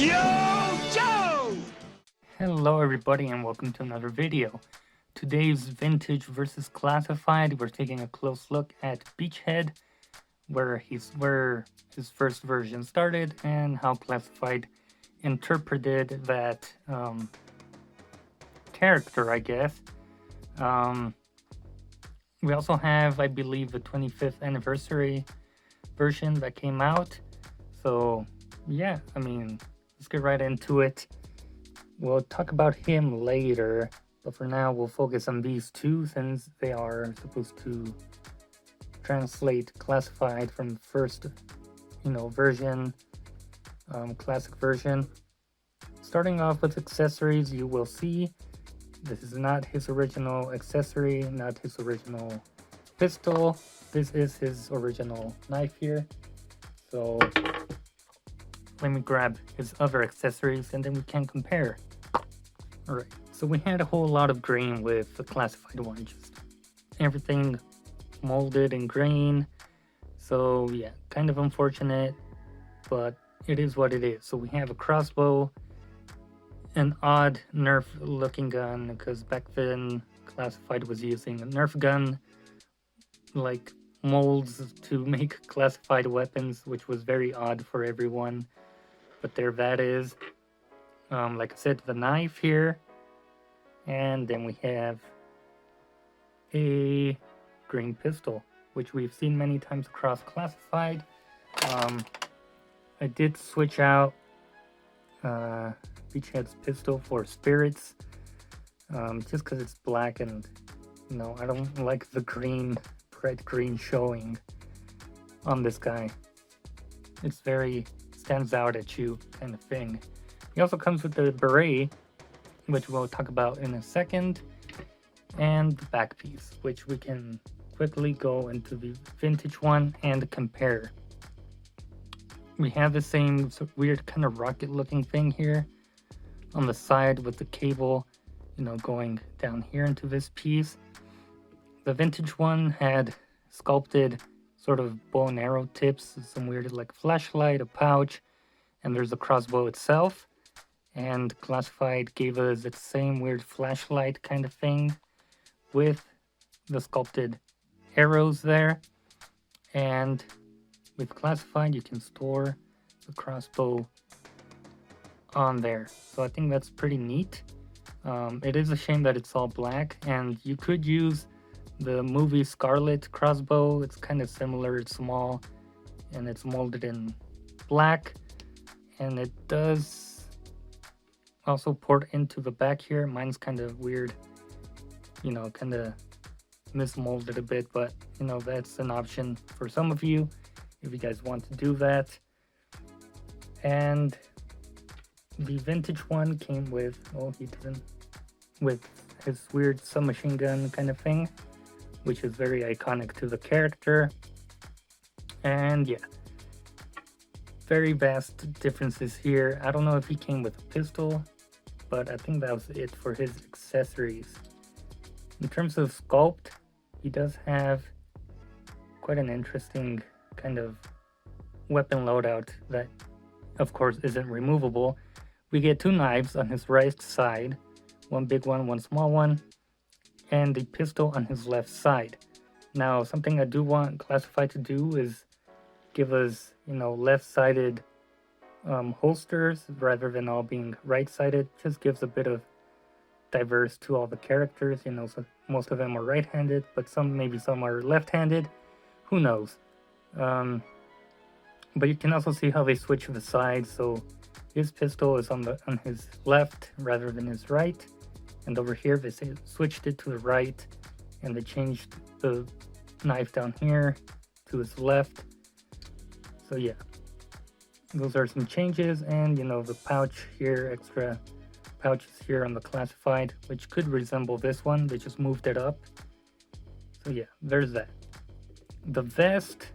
Yo, Joe! Hello everybody and welcome to another video. Today's vintage versus classified. We're taking a close look at Beachhead, where his first version started and how classified interpreted that character, I guess. We also have, I believe, the 25th anniversary version that came out. So yeah, I mean, let's get right into it. We'll talk about him later, but for now we'll focus on these two since they are supposed to translate classified from the first, version, classic version. Starting off with accessories, you will see this is not his original accessory, not his original pistol. This is his original knife here. So let me grab his other accessories and then we can compare. Alright, so we had a whole lot of grain with the classified one, just everything molded in grain. So yeah, kind of unfortunate, but it is what it is. So we have a crossbow, an odd Nerf looking gun, because back then classified was using a Nerf gun like molds to make classified weapons, which was very odd for everyone. But there that is. Like I said, the knife here, and then we have a green pistol, which we've seen many times across classified. I did switch out Beachhead's pistol for spirits, just because it's black and I don't like the green, bright green showing on this guy. It's very stands out at you kind of thing. He also comes with the beret, which we'll talk about in a second, and the back piece, which we can quickly go into the vintage one and compare. We have the same weird kind of rocket looking thing here on the side with the cable, going down here into this piece. The vintage one had sculpted sort of bow and arrow tips, some weird like flashlight, a pouch, and there's the crossbow itself. And classified gave us its same weird flashlight kind of thing with the sculpted arrows there. And with classified, you can store the crossbow on there. So I think that's pretty neat. It is a shame that it's all black, and you could use the movie Scarlet crossbow. It's kind of similar, it's small, and it's molded in black, and it does also port into the back here. Mine's kind of weird, kind of mismolded a bit, but that's an option for some of you if you guys want to do that. And the vintage one came with, he didn't, with his weird submachine gun kind of thing, which is very iconic to the character. And yeah, very vast differences here. I don't know if he came with a pistol, but I think that was it for his accessories. In terms of sculpt, he does have quite an interesting kind of weapon loadout that, of course, isn't removable. We get two knives on his right side, one big one, one small one, and the pistol on his left side. Now, something I do want Classified to do is give us, left-sided holsters rather than all being right-sided. Just gives a bit of diverse to all the characters. So most of them are right-handed, but maybe some are left-handed. Who knows? But you can also see how they switch the sides. So his pistol is on his left rather than his right, and over here they switched it to the right, and they changed the knife down here to his left. So yeah, those are some changes. And the pouch here, extra pouches here on the classified, which could resemble this one. They just moved it up. So yeah, there's that. The vest,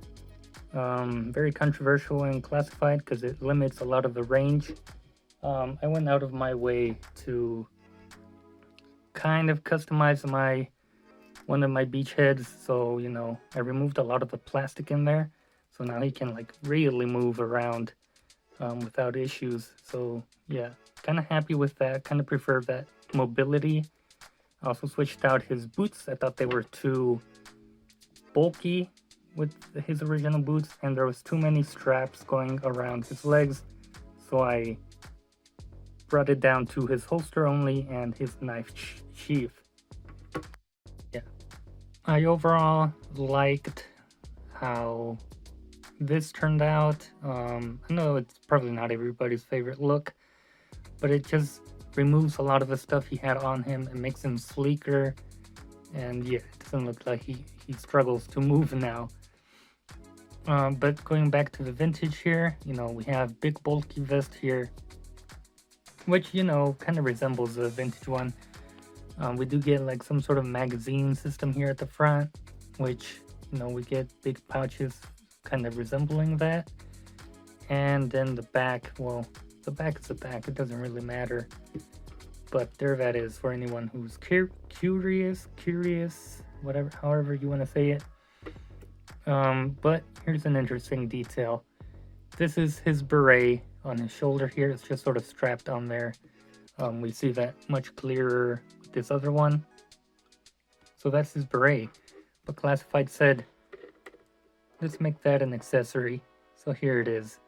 very controversial and classified because it limits a lot of the range. I went out of my way to kind of customize one of my beachheads, so I removed a lot of the plastic in there, so now he can like really move around without issues. So yeah, kind of happy with that. Kind of prefer that mobility. I also switched out his boots. I thought they were too bulky with his original boots, and there was too many straps going around his legs. So I brought it down to his holster only and his knife sheath. Yeah, I overall liked how this turned out. I know it's probably not everybody's favorite look, but it just removes a lot of the stuff he had on him and makes him sleeker. And yeah, it doesn't look like he struggles to move now. But going back to the vintage here, we have big bulky vest here, which, kind of resembles the vintage one. We do get like some sort of magazine system here at the front, which, we get big pouches kind of resembling that. And then the back, well, the back is the back, it doesn't really matter. But there that is for anyone who's curious, whatever, however you want to say it. But here's an interesting detail. This is his beret on his shoulder here. It's just sort of strapped on there. We see that much clearer with this other one. So that's his beret. But Classified said, let's make that an accessory. So here it is.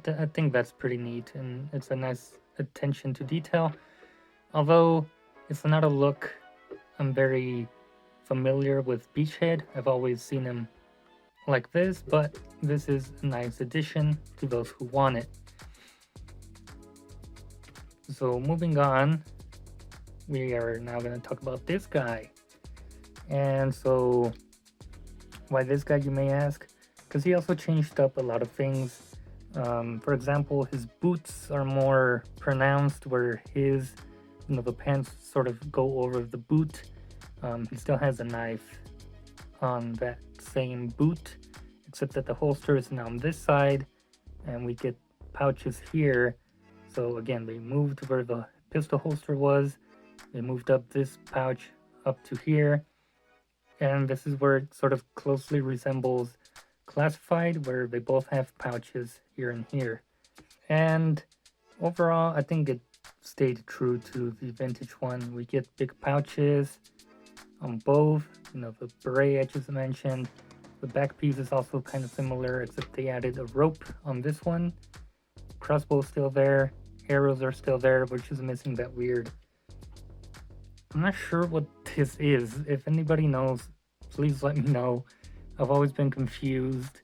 I think that's pretty neat, and it's a nice attention to detail. Although it's not a look I'm very familiar with Beachhead. I've always seen him like this, but this is a nice addition to those who want it. So moving on, we are now going to talk about this guy. And so, why this guy, you may ask? Because he also changed up a lot of things. For example, his boots are more pronounced, where his, the pants sort of go over the boot. He still has a knife on that same boot, except that the holster is now on this side, and we get pouches here. So again, they moved where the pistol holster was. They moved up this pouch up to here. And this is where it sort of closely resembles Classified, where they both have pouches here and here. And overall, I think it stayed true to the vintage one. We get big pouches on both, the beret edges mentioned. The back piece is also kind of similar, except they added a rope on this one. Crossbow's still there, arrows are still there, which is missing that weird. I'm not sure what this is. If anybody knows, please let me know. I've always been confused,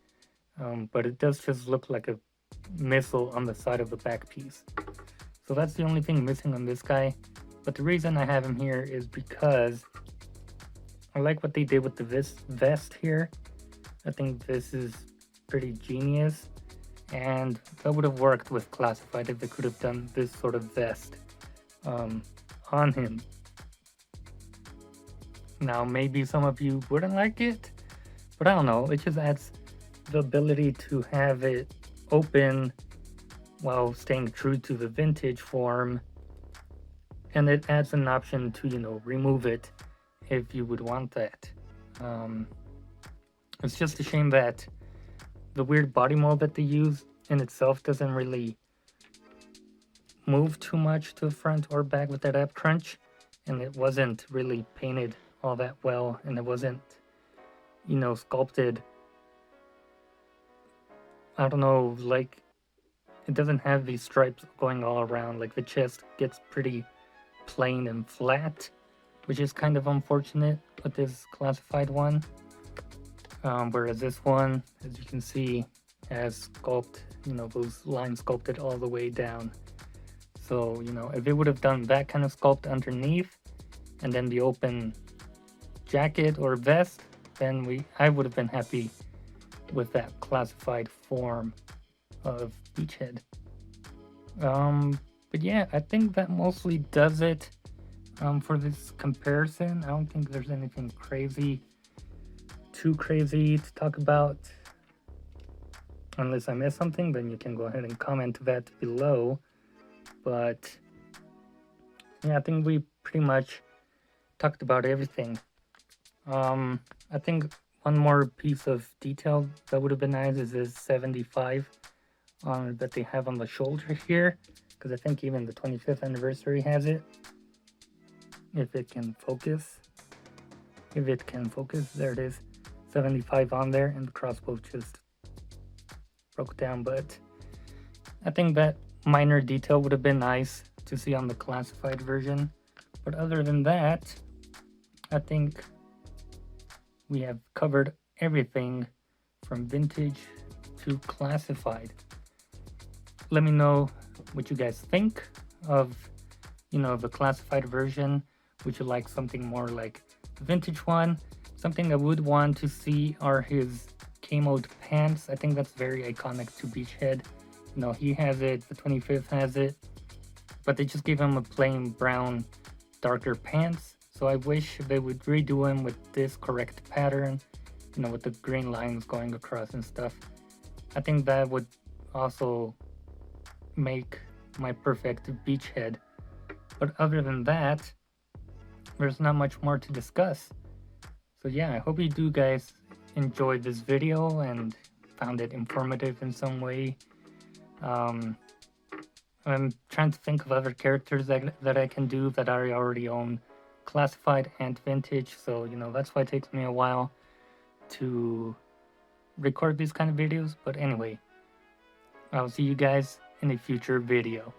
but it does just look like a missile on the side of the back piece. So that's the only thing missing on this guy. But the reason I have him here is because I like what they did with the vest here. I think this is pretty genius, and that would have worked with Classified if they could have done this sort of vest on him. Now, maybe some of you wouldn't like it, but I don't know. It just adds the ability to have it open while staying true to the vintage form, and it adds an option to, remove it if you would want that. It's just a shame that the weird body mold that they use in itself doesn't really move too much to the front or back with that ab crunch, and it wasn't really painted all that well, and it wasn't, sculpted. I don't know, like, it doesn't have these stripes going all around. Like, the chest gets pretty plain and flat, which is kind of unfortunate with this Classified one. Whereas this one, as you can see, has those lines sculpted all the way down. So, if it would have done that kind of sculpt underneath, and then the open jacket or vest, then I would have been happy with that Classified form of Beachhead. But yeah, I think that mostly does it for this comparison. I don't think there's anything too crazy to talk about. Unless I missed something, then you can go ahead and comment that below. But yeah, I think we pretty much talked about everything. I think one more piece of detail that would have been nice is this 75 that they have on the shoulder here, because I think even the 25th anniversary has it. If it can focus. If it can focus, there it is. 75 on there, and the crossbow just broke down, but I think that minor detail would have been nice to see on the classified version. But other than that, I think we have covered everything from vintage to classified. Let me know what you guys think of, the classified version. Would you like something more like the vintage one? Something I would want to see are his camoed pants. I think that's very iconic to Beachhead. He has it, the 25th has it, but they just gave him a plain brown, darker pants. So I wish they would redo him with this correct pattern, with the green lines going across and stuff. I think that would also make my perfect Beachhead. But other than that, there's not much more to discuss. So yeah, I hope you do guys enjoyed this video and found it informative in some way. I'm trying to think of other characters that I can do that I already own classified and vintage, so that's why it takes me a while to record these kind of videos. But anyway, I'll see you guys in a future video.